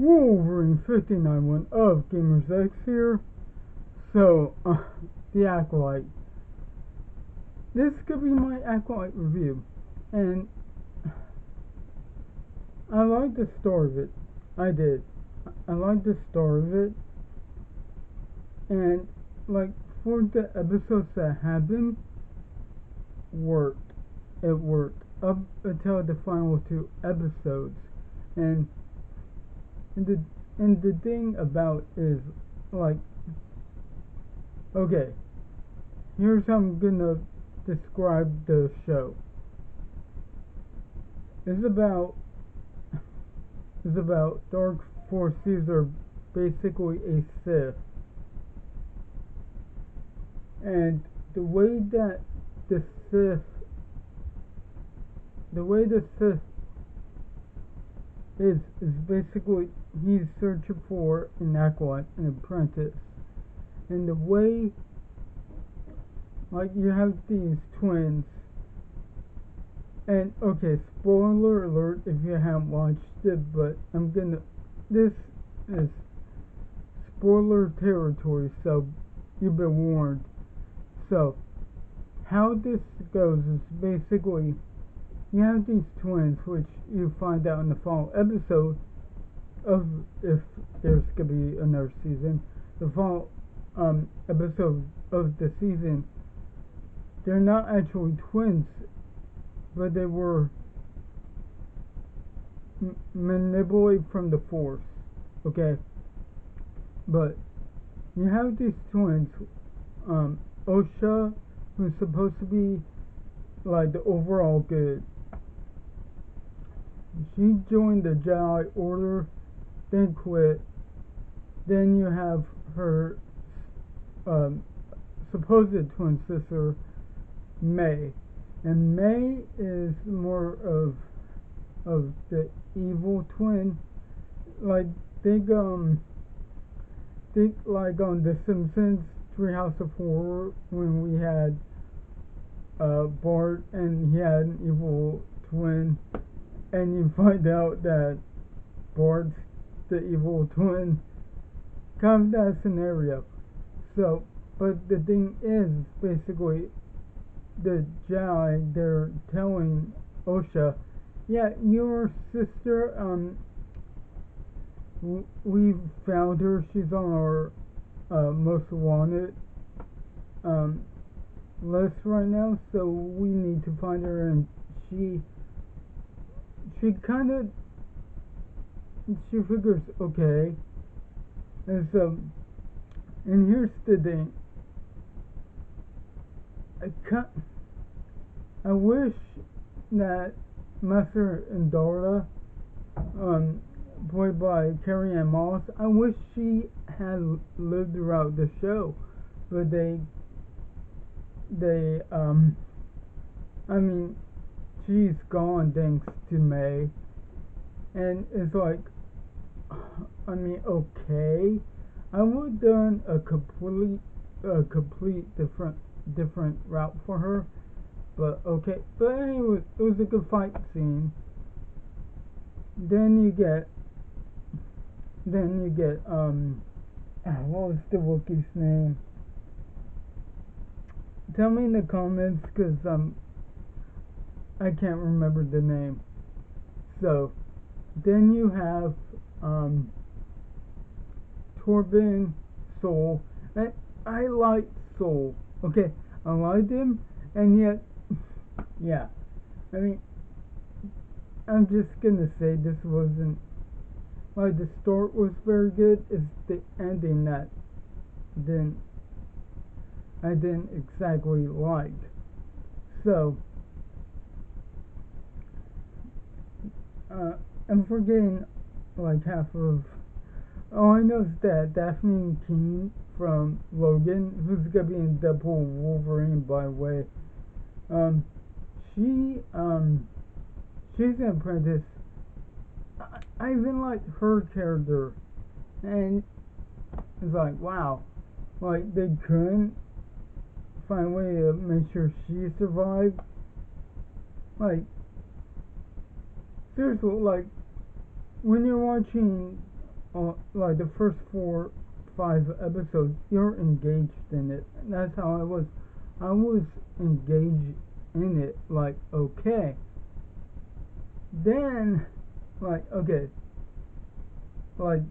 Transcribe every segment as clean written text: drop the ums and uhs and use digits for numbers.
Wolverine 59 of Gamers X here. So, The Acolyte. This could be my Acolyte review. And I like the story of it. I did. I like the story of it. And, for the episodes that happened, it worked. Up until the final 2 episodes. And the thing about is, okay, here's how I'm gonna describe the show. It's about Dark Forces are basically a Sith. And the way the Sith is basically he's searching for an acolyte, an apprentice. And the way, you have these twins. And, okay, spoiler alert if you haven't watched it, but this is spoiler territory, so you've been warned. So, how this goes is basically, you have these twins, which you find out in the final episode of, if there's gonna be another season, the final episode of the season. They're not actually twins, but they were manipulated from the Force, okay? But you have these twins, Osha, who's supposed to be the overall good. She joined the Jedi Order, then quit. Then you have her supposed twin sister, May. And May is more of the evil twin. Think on The Simpsons Treehouse of Horror, when we had Bart and he had an evil twin, and you find out that Bart's the evil twin. Kind of that scenario. So, but the thing is, basically, the Jedi, they're telling Osha, yeah, your sister, we found her, she's on our most wanted list right now, so we need to find her. And she figures, okay. And so, and here's the thing, I wish that Master Indara, played by Carrie-Anne Moss, I wish she had lived throughout the show, but I mean, she's gone thanks to May, and it's okay, I would have done a complete different route for her, but okay. But anyway, it was a good fight scene. Then you get what was the Wookiee's name? Tell me in the comments, cause I can't remember the name. So then you have Torben Soul, and I like Soul. Okay, I liked him, and yet, yeah. I mean, I'm just gonna say this wasn't, the start was very good. It's the ending that I didn't exactly like. So, I'm forgetting half of. Oh, I know that Daphne Keene from Logan, who's gonna be in Deadpool Wolverine, by the way. She's an apprentice. I even like her character, and it's wow, they couldn't find a way to make sure she survived. Seriously, when you're watching like the first 4, 5 episodes, you're engaged in it. And that's how I was. I was engaged in it. Like, okay. Then, like, okay. Like,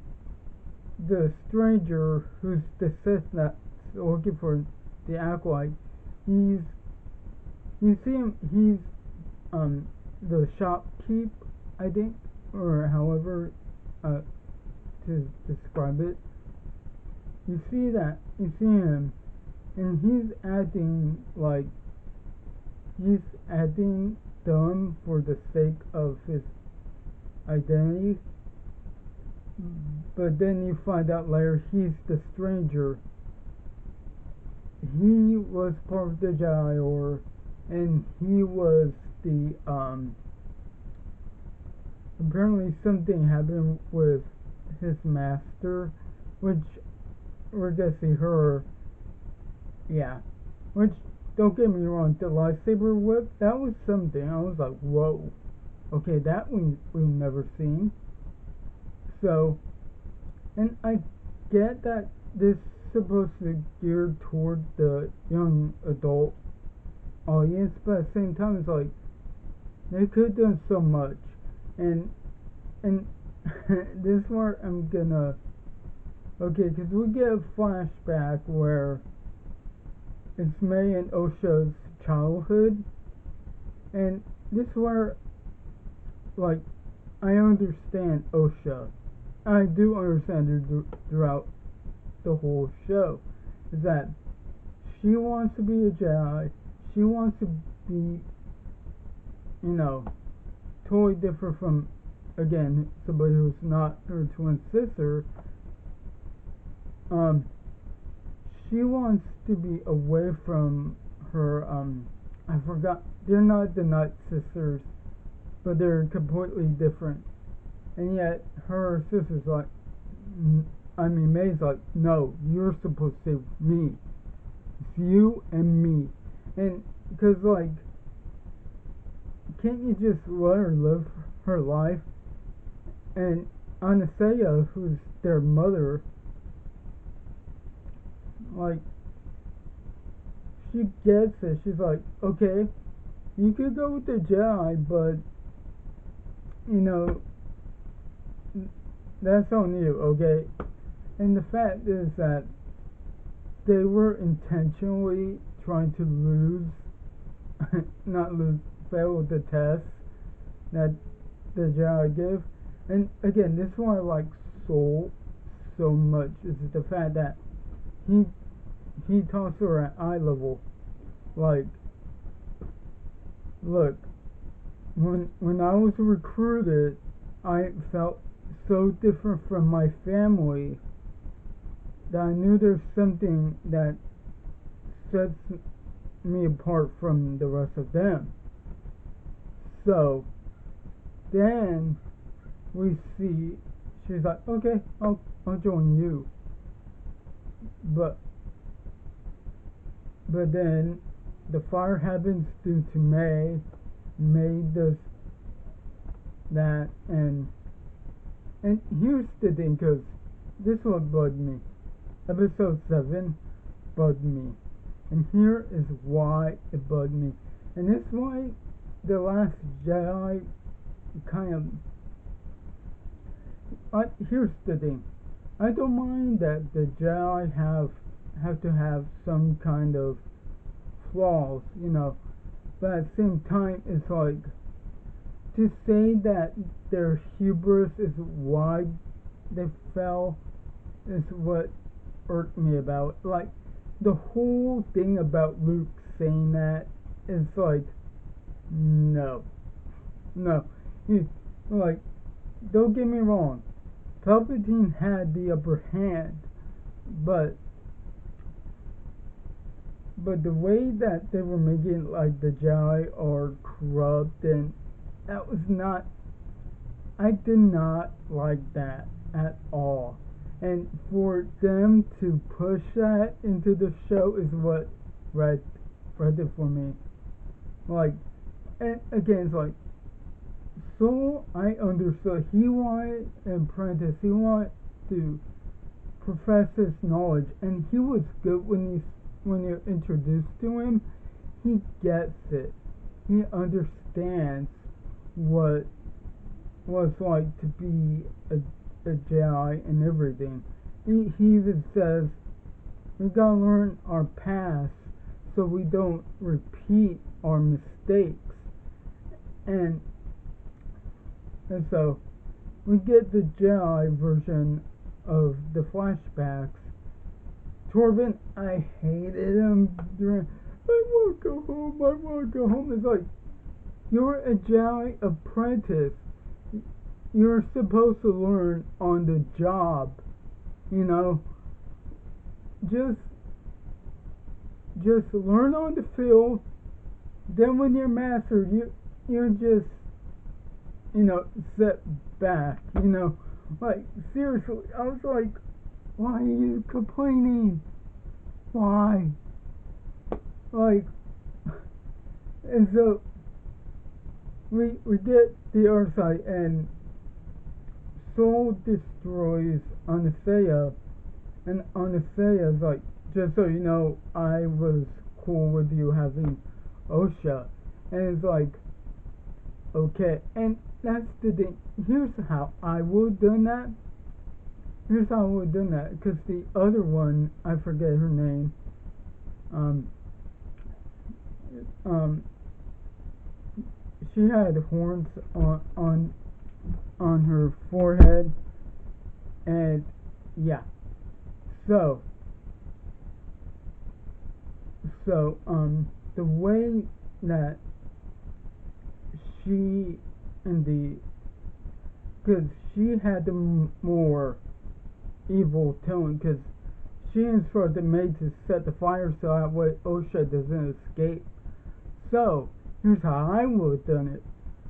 the stranger who's the Sith that's looking for the Acolyte, you see him, he's, the shopkeep, I think, or however, to describe it. You see him, and he's acting dumb for the sake of his identity, but then you find out later he's the stranger. He was part of the Jedi Order, and he was the, apparently something happened with his master, which we're gonna see her, yeah, which, don't get me wrong, the lightsaber whip, that was something. I was like, whoa, okay, that we've never seen. So, and I get that this is supposed to be geared toward the young adult audience, but at the same time, it's like, they could have done so much. And this is where I'm gonna, okay, because we get a flashback where it's May and Osha's childhood, and this is where, like, I understand Osha. I do understand her throughout the whole show. Is that she wants to be a Jedi. She wants to be, totally different from, again, somebody who's not her twin sister. She wants to be away from her, I forgot, they're not the Night Sisters, but they're completely different. And yet, her sister's like, May's like, no, you're supposed to say me. It's you and me. And, because, like, can't you just let her live her life? And Anastasia, who's their mother, like, she gets it. She's like, okay, you could go with the Jedi, but, that's on you, okay? And the fact is that they were intentionally trying to fail the test that the Jedi give. And again, this is why I like Soul so much, is the fact that he talks to her at eye level. Like, look, when I was recruited, I felt so different from my family that I knew there's something that sets me apart from the rest of them. So then we see she's like, okay, I'll join you. But then the fire happens due to May. May does that, and here's the thing, because this one bugged me. Episode 7 bugged me. And here is why it bugged me. And this is why The Last Jedi kind of... here's the thing. I don't mind that the Jedi have to have some kind of flaws, but at the same time, it's like, to say that their hubris is why they fell is what irked me about. Like, the whole thing about Luke saying that is like, no. Like, don't get me wrong, Palpatine had the upper hand, but the way that they were making, like, the Jedi are corrupt, and that was not, I did not like that at all. And for them to push that into the show is what read it for me. Like, and again, it's like, so I understood he wanted an apprentice, he wanted to profess his knowledge, and he was good when you're introduced to him. He gets it. He understands what was like to be a Jedi and everything. He even says we gotta learn our past so we don't repeat our mistakes. And so we get the Jedi version of the flashbacks. Torben, I hated him during I want to go home, I want to go home. It's like, you're a Jedi apprentice. You're supposed to learn on the job. You know, just learn on the field. Then when you're master, you're just, set back. Like, seriously, I was like, why are you complaining? Why? Like, and so we get the other side, and Soul destroys Anastasia, and Anastasia's like, just so you know, I was cool with you having Osha. And it's like, okay, and that's the thing. Here's how I would have done that. Because the other one, I forget her name, she had horns on her forehead, and yeah. So the way that she because she had the more evil tone, because she instructed the maid to set the fire so that way Osha doesn't escape. So here's how I would have done it.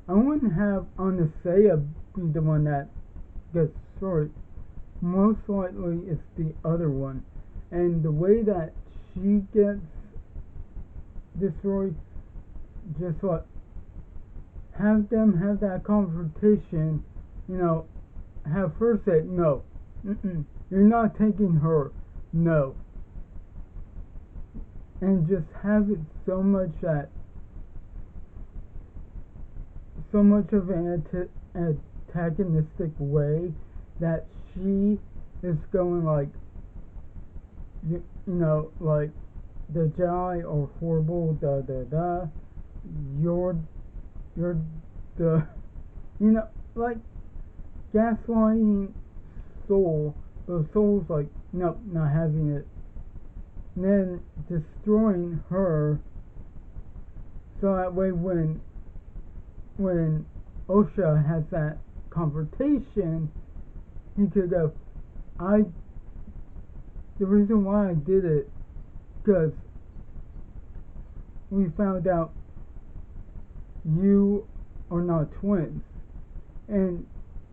I wouldn't have Anastasia be the one that gets destroyed. Most likely it's the other one. And the way that she gets destroyed, just what, have them have that confrontation, have her say, no, you're not taking her, no. And just have it so much of an antagonistic way that she is going like, like, the Jedi are horrible, you're the, like, gaslighting Soul, but Soul's like, nope, not having it. And then destroying her, so that way when Osha has that confrontation, he could go, the reason why I did it, because we found out you are not twins, and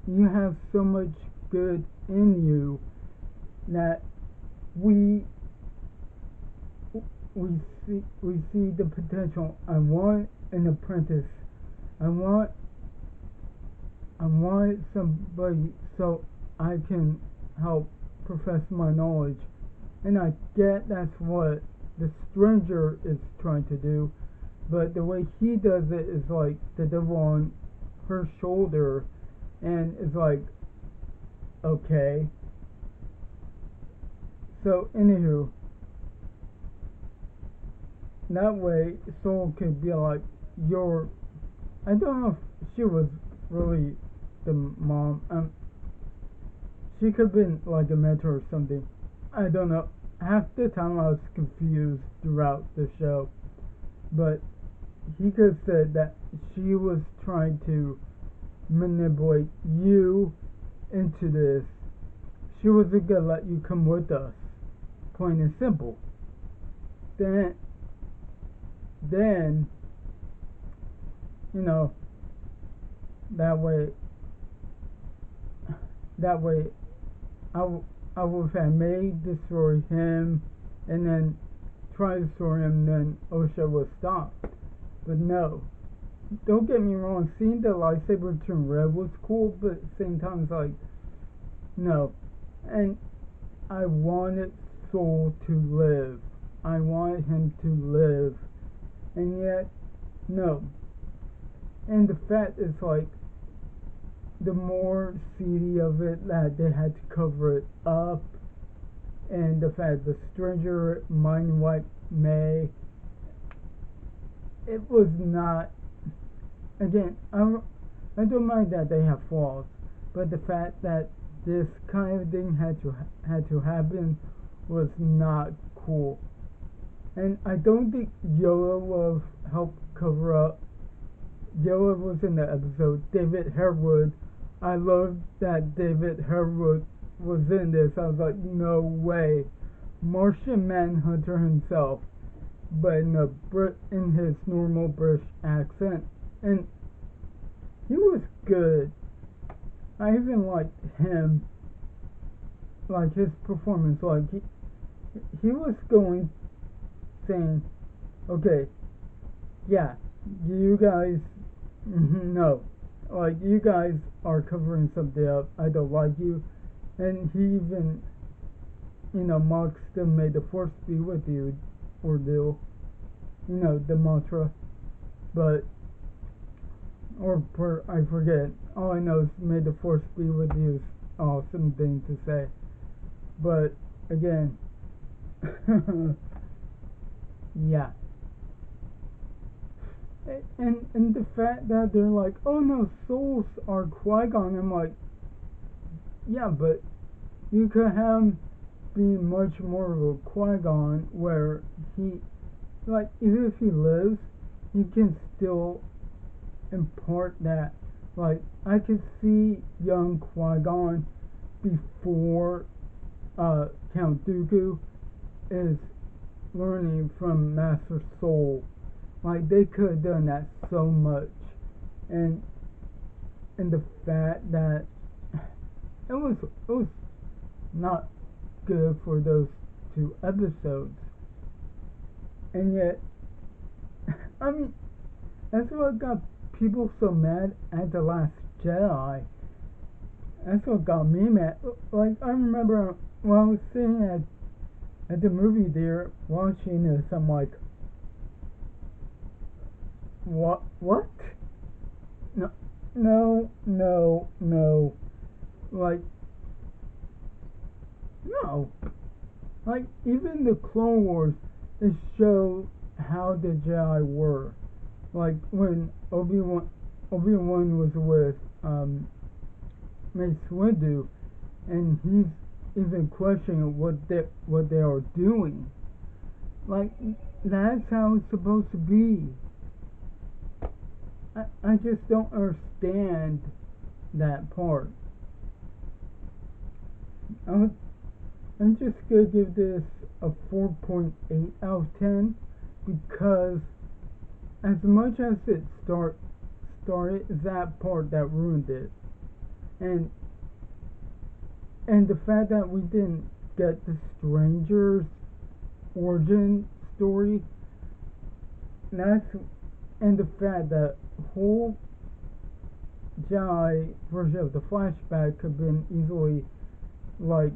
you have so much good in you that we see the potential. I want an apprentice. I want somebody so I can help profess my knowledge. And I get that's what the stranger is trying to do, but the way he does it is like the devil on her shoulder, and it's like, okay. So anywho, that way Soul could be like, I don't know if she was really the mom. She could have been like a mentor or something. I don't know. Half the time I was confused throughout the show. But he could have said that she was trying to manipulate you into this. She wasn't gonna let you come with us. Plain and simple. Then that way I would have made destroy him, and then try to destroy him, then Osha would stop. But no. Don't get me wrong, seeing the lightsaber turn red was cool, but at the same time it's like, no. And I wanted Soul to live. I wanted him to live. And yet, no. And the fact is like, the more seedy of it that they had to cover it up, and the fact the stranger mind wiped May, it was not. Again, I don't mind that they have flaws, but the fact that this kind of thing had to happen was not cool. And I don't think Yoda will help cover up. Yoda was in the episode. David Harewood. I loved that David Harewood was in this. I was like, no way. Martian Manhunter himself, but in his normal British accent, and he was good. I even liked him, like his performance. Like he was going, saying, okay, yeah, you guys, no, like you guys are covering something up. I don't like you, and he even, Mack still made the force be with you ordeal, the mantra, but I forget. All I know is may the force be with you is awesome thing to say, but again, yeah. And the fact that they're like, oh no, souls are Qui-Gon, I'm like, yeah, but you could have be much more of a Qui-Gon where he, like, even if he lives, he can still impart that. Like, I could see young Qui-Gon before Count Dooku is learning from Master Soul. Like, they could have done that so much. And the fact that it was not good for those 2 episodes. And yet, I mean, that's what got people so mad at The Last Jedi. That's what got me mad. Like, I remember when I was sitting at the movie theater watching this, I'm like, what? No. Like, no. Like, even the Clone Wars, it showed how the Jedi were. Like, when Obi-Wan was with Mace Windu, and he's even questioning what they are doing. Like, that's how it's supposed to be. I just don't understand that part. I'm just gonna give this a 4.8 out of 10 because as much as it started, that part that ruined it, and the fact that we didn't get the stranger's origin story, and the fact that whole Jedi version of the flashback could have been easily, like,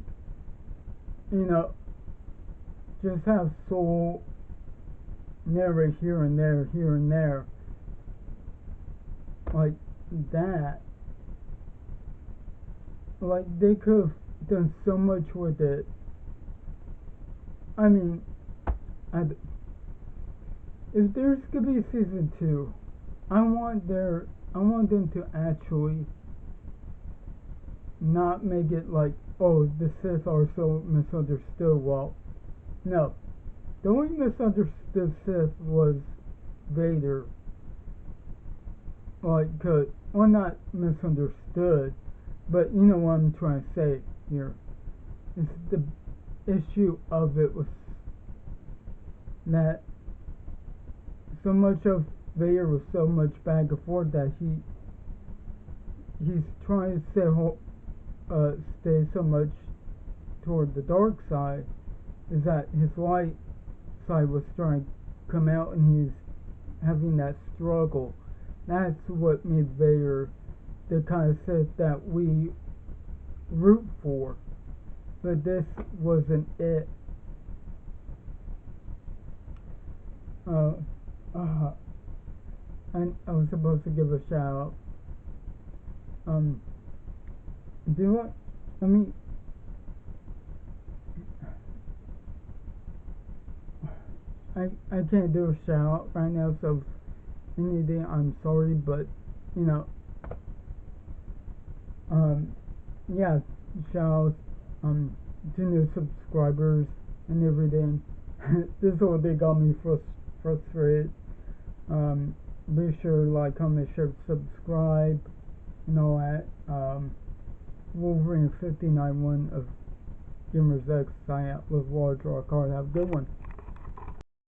just have Soul narrate here and there, like that. Like, they could have done so much with it. I mean, if there's gonna be a season 2, I want them to actually not make it like, oh, the Sith are so misunderstood. Well, no. The only misunderstood Sith was Vader. Like, well, not misunderstood, but you know what I'm trying to say here. It's the issue of it was that so much of Vader was so much back and forth that he's trying to stay so much toward the dark side, is that his light side was trying to come out and he's having that struggle. That's what made Vader the kind of Sith that we root for. but this wasn't it. Uh, uh, and I was supposed to give a shout out. Do I mean, I can't do a shout out right now, so anything, I'm sorry, but, you know, yeah, shout out, to new subscribers and everything. This whole thing got me frustrated. Be sure to like, comment, share, subscribe, and all that. Wolverine 59 1 of Gamers X sign out with Water Draw Card. Have a good one.